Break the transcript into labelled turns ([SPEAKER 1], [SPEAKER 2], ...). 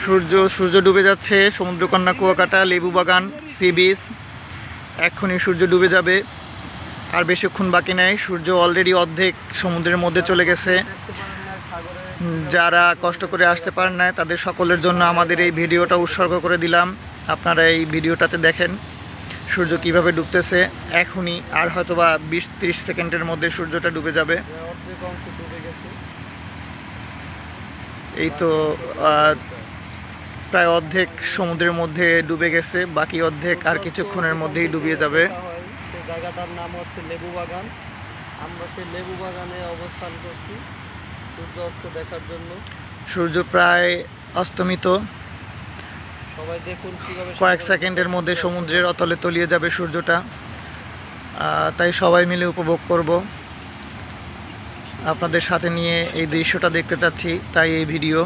[SPEAKER 1] সূর্য ডুবে যাচ্ছে। সমুদ্রকন্যা, কুয়াকাটা, লেবু বাগান, সি বিচ। এক্ষুনি সূর্য ডুবে যাবে, আর বেশিক্ষণ বাকি নেই। সূর্য অলরেডি অর্ধেক সমুদ্রের মধ্যে চলে গেছে। যারা কষ্ট করে আসতে পারেন না তাদের সকলের জন্য আমাদের এই ভিডিওটা উৎসর্গ করে দিলাম। আপনারা এই ভিডিওটাতে দেখেন সূর্য কিভাবে ডুবতেছে। এখনই আর হয়তোবা 20-30 সেকেন্ডের মধ্যে সূর্যটা ডুবে যাবে। এই তো প্রায় অর্ধেক সমুদ্রের মধ্যে ডুবে গেছে, বাকি অর্ধেক আর কিছুক্ষণের মধ্যেই ডুবিয়ে যাবে।
[SPEAKER 2] সেই জায়গাটার নাম হচ্ছে লেবু বাগান। আমরা সেই লেবু বাগানে অবস্থান করছি সূর্য অস্ত দেখার জন্য।
[SPEAKER 1] সূর্য প্রায় অস্তমিত।
[SPEAKER 2] সবাই দেখুন কিভাবে
[SPEAKER 1] কয়েক সেকেন্ডের মধ্যে সমুদ্রের অতলে তলিয়ে যাবে সূর্যটা। তাই সবাই মিলে উপভোগ করব। আপনাদের সাথে নিয়ে এই দৃশ্যটা দেখতে চাচ্ছি, তাই এই ভিডিও।